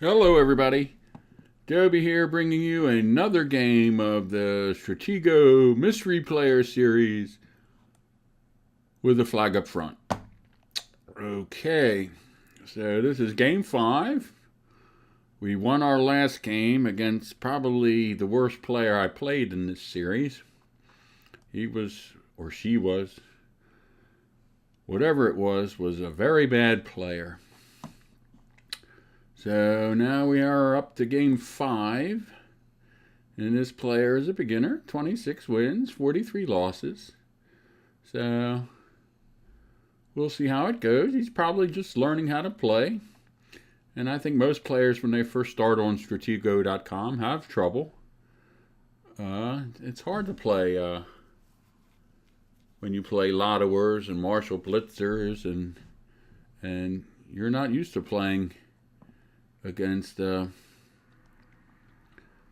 Hello everybody, Dobie here bringing you another game of the Stratego Mystery Player Series with a flag up front. Okay, so this is game 5. We won our last game against probably the worst player I played in this series. He was, or she was, whatever it was a very bad player. So now we are up to game 5. And this player is a beginner, 26 wins, 43 losses. So we'll see how it goes. He's probably just learning how to play. And I think most players, when they first start on Stratego.com, have trouble. It's hard to play when you play Lottoers and Marshall Blitzers, and you're not used to playing against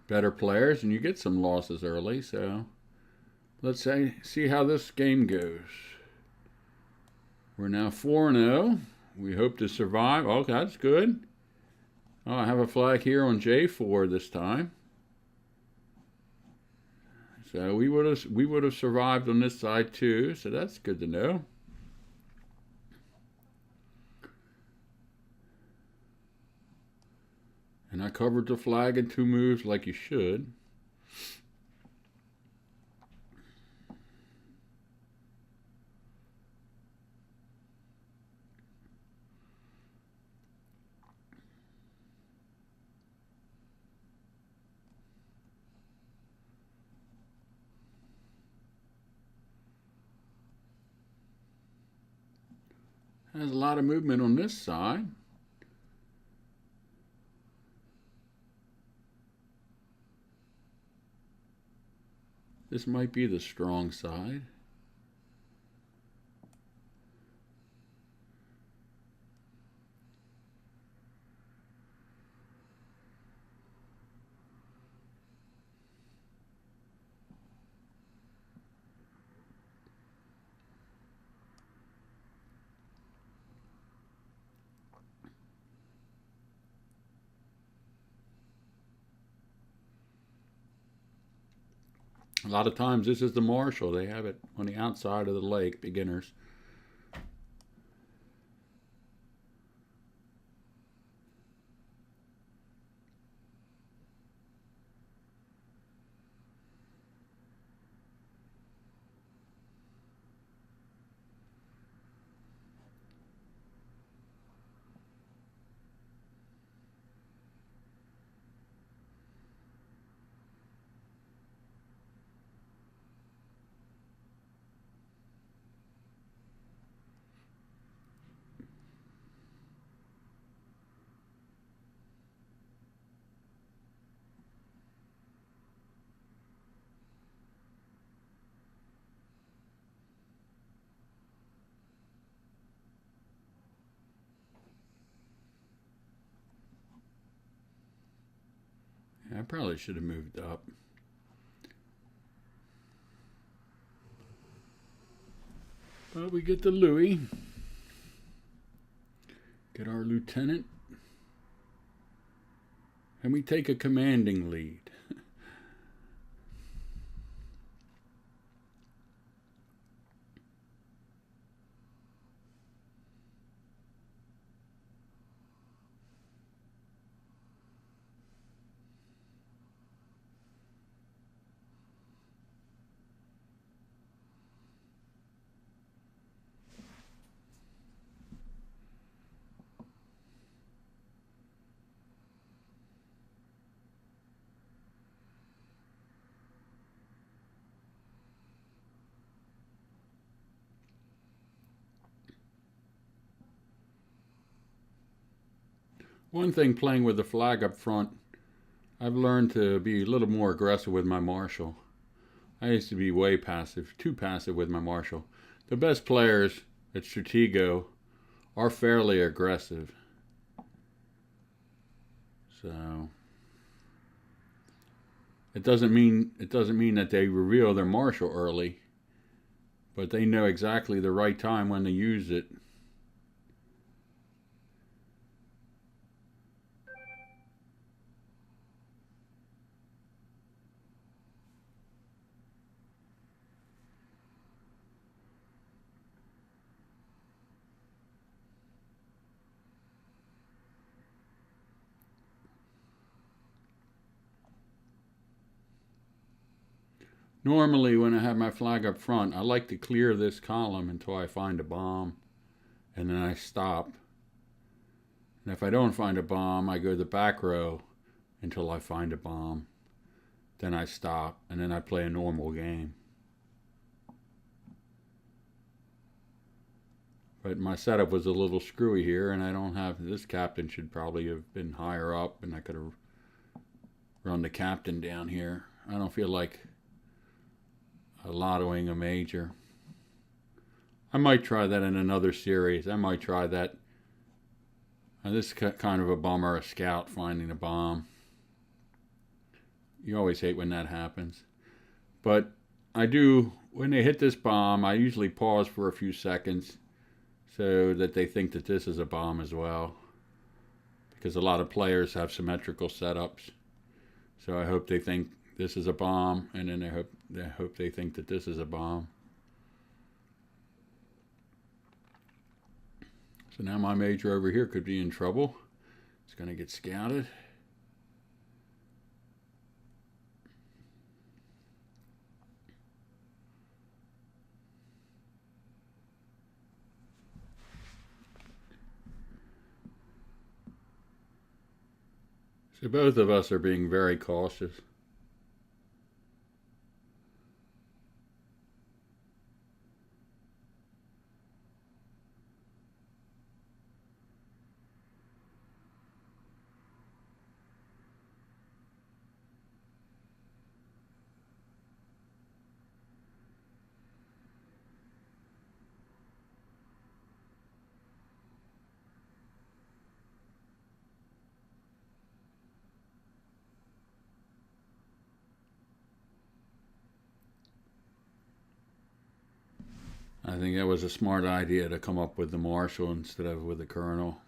better players, and you get some losses early. So let's see how this game goes. We're now 4-0. We hope to survive. Oh, that's good. Oh, I have a flag here on J4 this time. So we would have survived on this side too. So that's good to know. And I covered the flag in 2 moves like you should. There's a lot of movement on this side. This might be the strong side. A lot of times this is the Marshall. They have it on the outside of the lake, beginners. I probably should have moved up. But we get the Louis. Get our lieutenant. And we take a commanding lead. One thing playing with the flag up front, I've learned to be a little more aggressive with my Marshall. I used to be way passive, too passive with my Marshall. The best players at Stratego are fairly aggressive. So it doesn't mean that they reveal their Marshall early, but they know exactly the right time when to use it. Normally when I have my flag up front, I like to clear this column until I find a bomb, and then I stop. And if I don't find a bomb, I go to the back row until I find a bomb. Then I stop, and then I play a normal game. But my setup was a little screwy here, and I don't have, this captain should probably have been higher up, and I could have run the captain down here. I don't feel like lottoing a major. I might try that in another series. I might try that. This is kind of a bummer, a scout finding a bomb. You always hate when that happens. But I do, when they hit this bomb, I usually pause for a few seconds so that they think that this is a bomb as well. Because a lot of players have symmetrical setups. So I hope they think this is a bomb, and then I hope they think that this is a bomb. So now my major over here could be in trouble. It's going to get scouted. So both of us are being very cautious. I think that was a smart idea to come up with the marshal instead of with the colonel.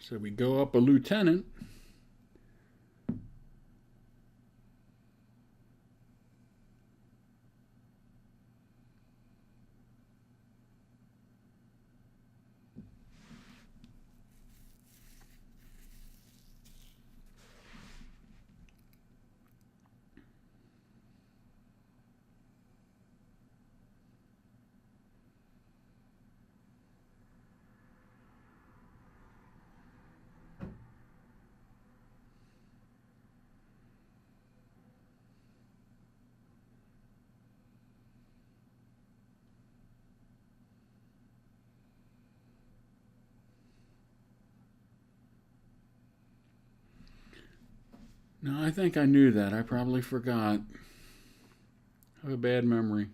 So we go up a lieutenant. No, I think I knew that. I probably forgot. I have a bad memory.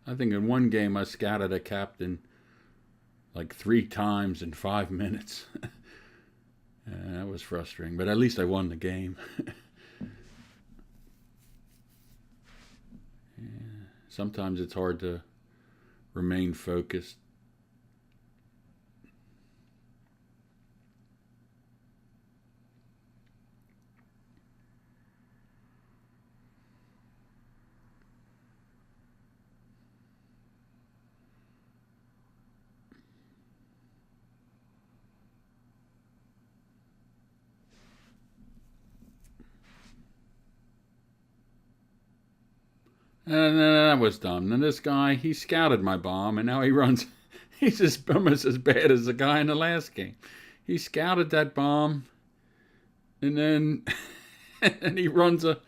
I think in one game I scouted a captain like 3 times in 5 minutes. That was frustrating, but at least I won the game. Yeah. Sometimes it's hard to remain focused. And then that was dumb. And this guy, he scouted my bomb, and now he runs. He's almost as bad as the guy in the last game. He scouted that bomb, and then and he runs a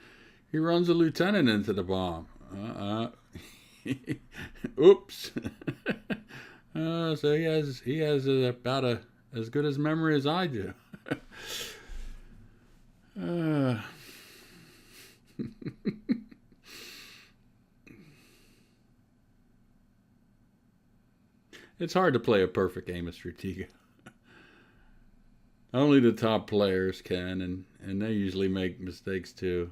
lieutenant into the bomb. Oops. So he has about as good as memory as I do. It's hard to play a perfect game of Stratego. Only the top players can, and they usually make mistakes too.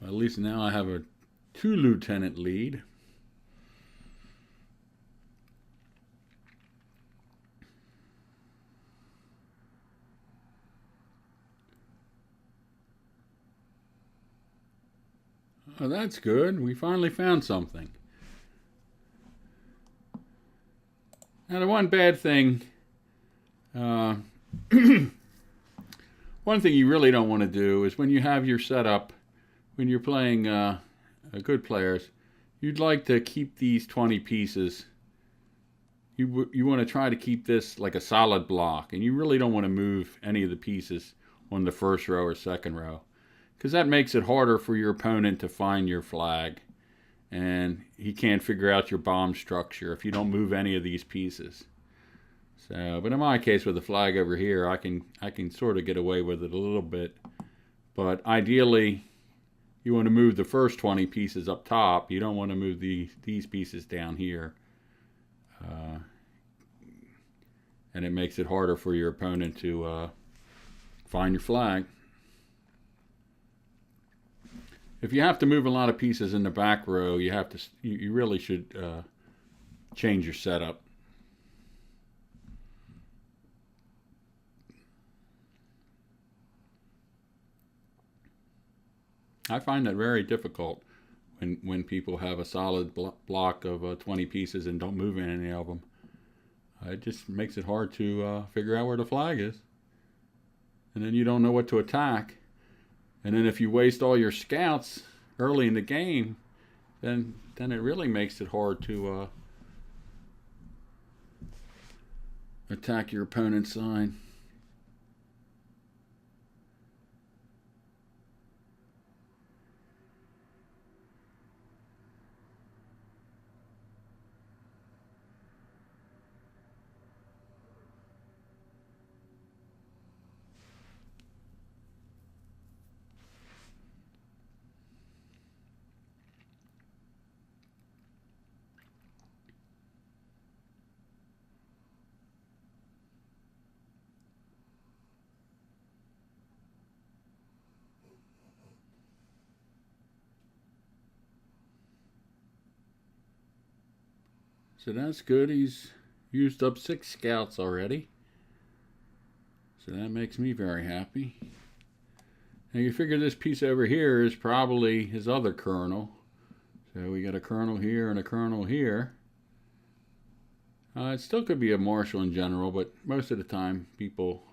Well, at least now I have a 2-lieutenant lead. Oh, that's good. We finally found something. Now, the one bad thing, uh, one thing you really don't want to do is when you have your setup, when you're playing good players, you'd like to keep these 20 pieces. You want to try to keep this like a solid block, and you really don't want to move any of the pieces on the first row or second row, because that makes it harder for your opponent to find your flag, and he can't figure out your bomb structure if you don't move any of these pieces. So, but in my case with the flag over here, I can sort of get away with it a little bit. But ideally, you want to move the first 20 pieces up top. You don't want to move these pieces down here. And it makes it harder for your opponent to find your flag. If you have to move a lot of pieces in the back row, you really should change your setup. I find that very difficult when people have a solid block of 20 pieces and don't move any of them. It just makes it hard to figure out where the flag is. And then you don't know what to attack. And then if you waste all your scouts early in the game, then it really makes it hard to attack your opponent's sign. So that's good. He's used up 6 scouts already. So that makes me very happy. Now you figure this piece over here is probably his other colonel. So we got a colonel here and a colonel here. It still could be a marshal in general, but most of the time people,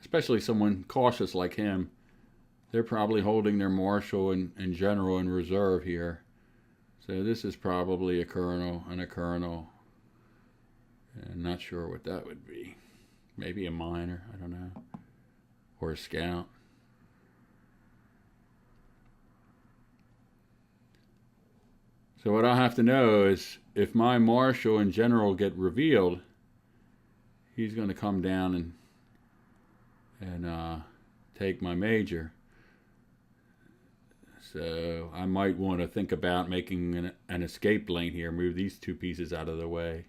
especially someone cautious like him, they're probably holding their marshal and general in reserve here. So this is probably a colonel and a colonel. I'm not sure what that would be. Maybe a minor, I don't know. Or a scout. So what I'll have to know is if my marshal and general get revealed, he's going to come down and take my major. So I might want to think about making an escape lane here, move these 2 pieces out of the way.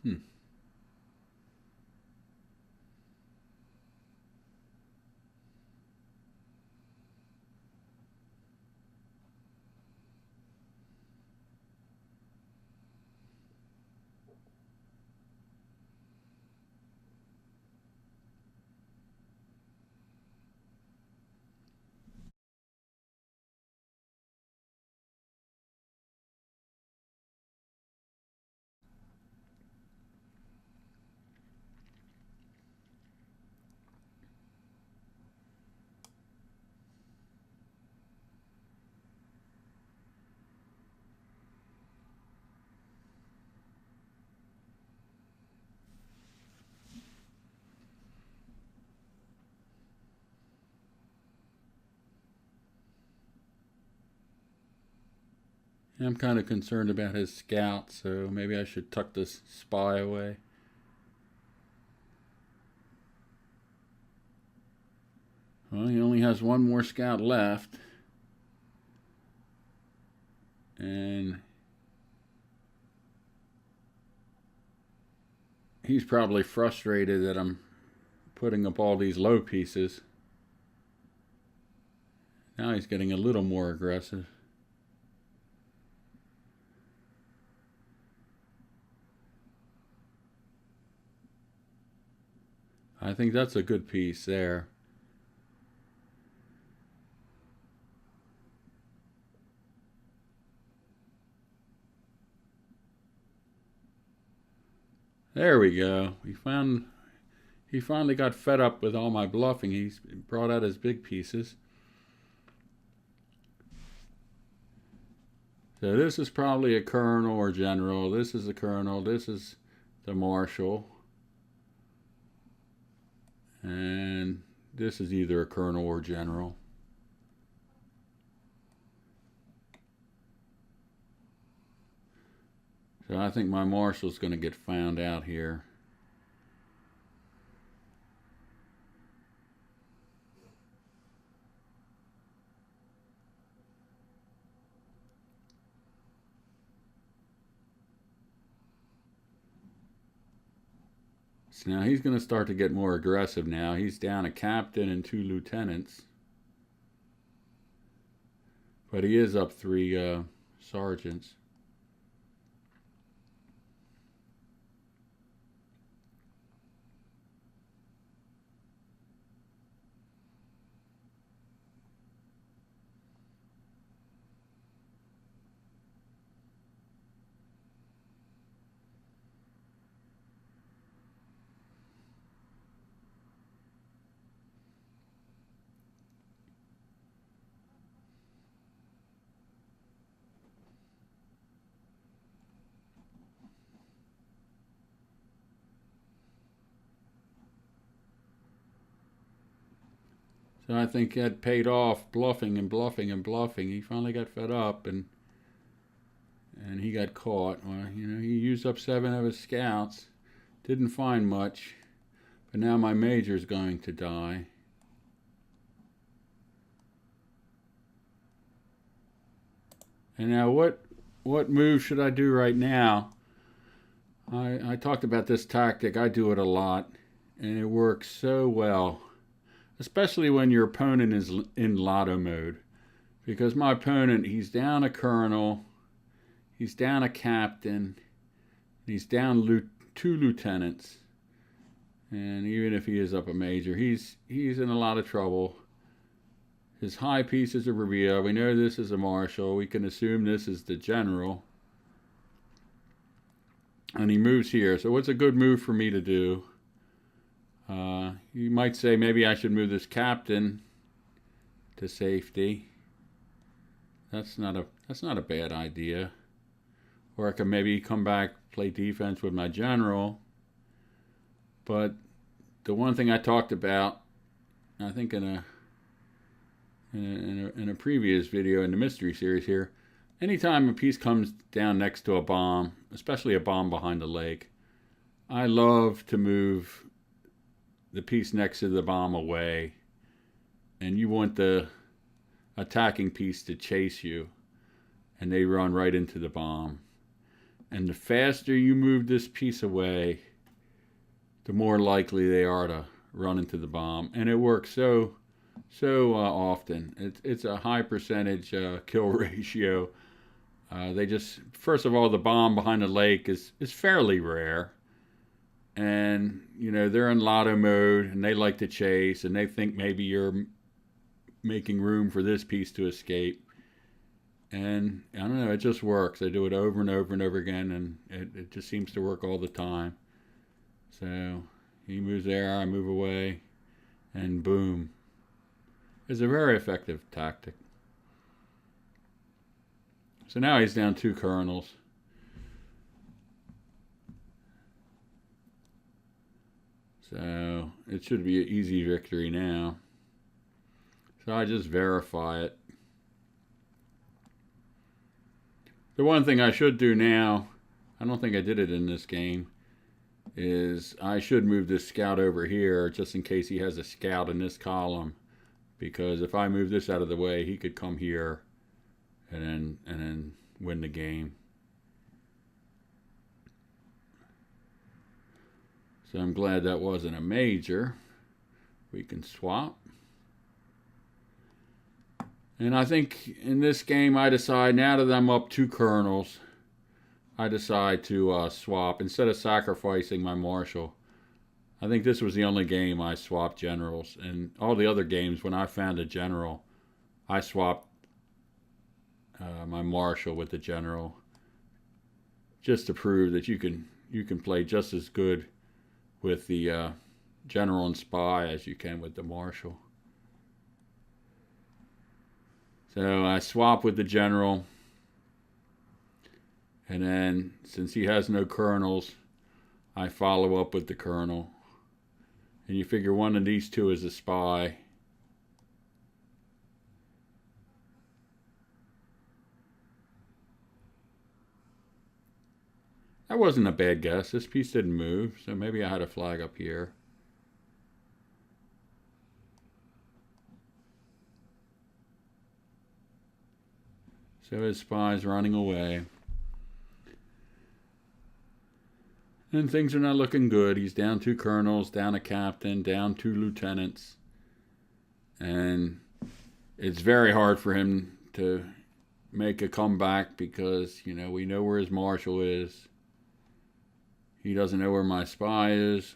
Hmm. I'm kind of concerned about his scout, so maybe I should tuck this spy away. Well, he only has one more scout left. And he's probably frustrated that I'm putting up all these low pieces. Now he's getting a little more aggressive. I think that's a good piece there. There we go. He finally got fed up with all my bluffing. He's brought out his big pieces. So this is probably a colonel or general. This is a colonel. This is the marshal. And this is either a colonel or general. So I think my marshal's going to get found out here. So now he's going to start to get more aggressive now. He's down a captain and 2 lieutenants. But he is up 3 sergeants. So I think that paid off, bluffing and bluffing and bluffing. He finally got fed up and he got caught. Well, you know, he used up 7 of his scouts. Didn't find much. But now my major's going to die. And now what move should I do right now? I talked about this tactic. I do it a lot. And it works so well. Especially when your opponent is in lotto mode. Because my opponent, he's down a colonel, he's down a captain, he's down 2 lieutenants. And even if he is up a major, he's in a lot of trouble. His high piece is a reveal. We know this is a marshal. We can assume this is the general. And he moves here. So what's a good move for me to do? You might say maybe I should move this captain to safety. That's not a bad idea. Or I could maybe come back, play defense with my general. But the one thing I talked about, I think in a previous video in the mystery series here, anytime a piece comes down next to a bomb, especially a bomb behind the lake, I love to move the piece next to the bomb away, and you want the attacking piece to chase you, and they run right into the bomb. And the faster you move this piece away, the more likely they are to run into the bomb. And it works so often. It's a high percentage kill ratio. They just, first of all, the bomb behind the lake is fairly rare. And, you know, they're in lotto mode and they like to chase and they think maybe you're making room for this piece to escape. And I don't know, it just works. I do it over and over and over again, and it just seems to work all the time. So he moves there, I move away, and boom. It's a very effective tactic. So now he's down 2 colonels. So it should be an easy victory now. So I just verify it. The one thing I should do now, I don't think I did it in this game, is I should move this scout over here just in case he has a scout in this column. Because if I move this out of the way, he could come here and then win the game. So I'm glad that wasn't a major. We can swap. And I think in this game I decide, now that I'm up 2 colonels, I decide to swap instead of sacrificing my marshal. I think this was the only game I swapped generals. And all the other games, when I found a general, I swapped my marshal with the general, just to prove that you can play just as good with the general and spy as you can with the marshal. So I swap with the general, and then since he has no colonels, I follow up with the colonel. And you figure one of these two is a spy. That wasn't a bad guess. This piece didn't move, so maybe I had a flag up here. So his spy's running away. And things are not looking good. He's down 2 colonels, down a captain, down 2 lieutenants. And it's very hard for him to make a comeback because, you know, we know where his marshal is. He doesn't know where my spy is.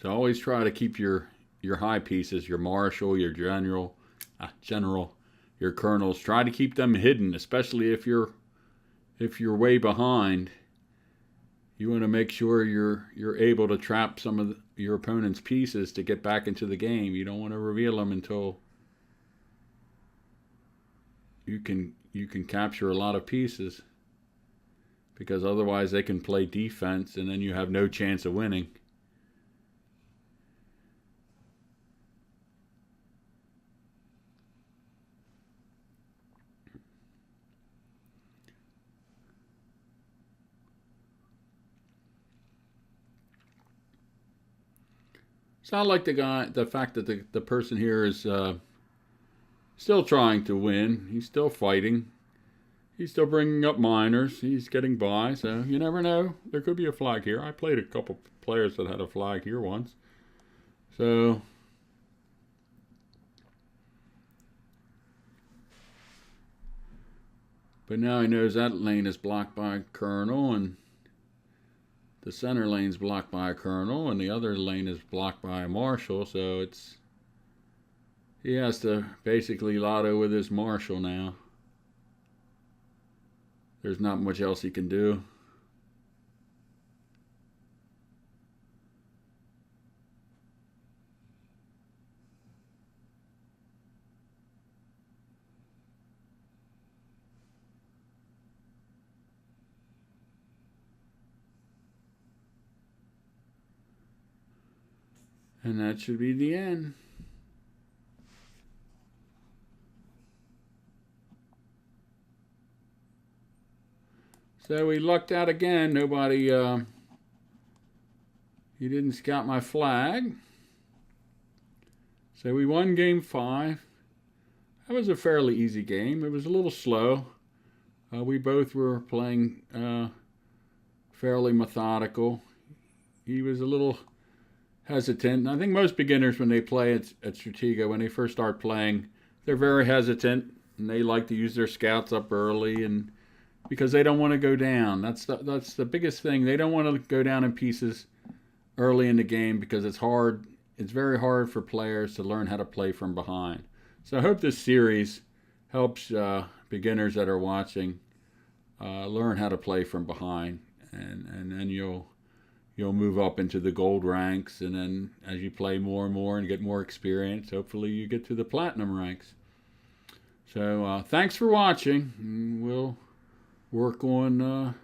So always try to keep your high pieces, your marshal, your general, your colonels. Try to keep them hidden, especially if you're way behind. You want to make sure you're able to trap some of your opponent's pieces to get back into the game. You don't want to reveal them until you can capture a lot of pieces, because otherwise they can play defense and then you have no chance of winning. So I like the fact that the person here is still trying to win. He's still fighting. He's still bringing up minors. He's getting by. So you never know. There could be a flag here. I played a couple players that had a flag here once. So but now he knows that lane is blocked by a colonel, and the center lane's blocked by a colonel, and the other lane is blocked by a marshal, so he has to basically lotto with his marshal now. There's not much else he can do. And that should be the end. So we lucked out again. Nobody, he didn't scout my flag. So we won game 5. That was a fairly easy game. It was a little slow. We both were playing fairly methodical. He was a little hesitant. I think most beginners, when they play at Stratego, when they first start playing, they're very hesitant, and they like to use their scouts up early, and because they don't want to go down. That's the biggest thing. They don't want to go down in pieces early in the game because it's hard. It's very hard for players to learn how to play from behind. So I hope this series helps beginners that are watching learn how to play from behind, and then you'll move up into the gold ranks, and then as you play more and more and get more experience, hopefully you get to the platinum ranks. So thanks for watching. And we'll work on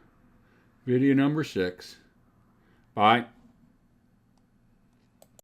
video number 6. Bye.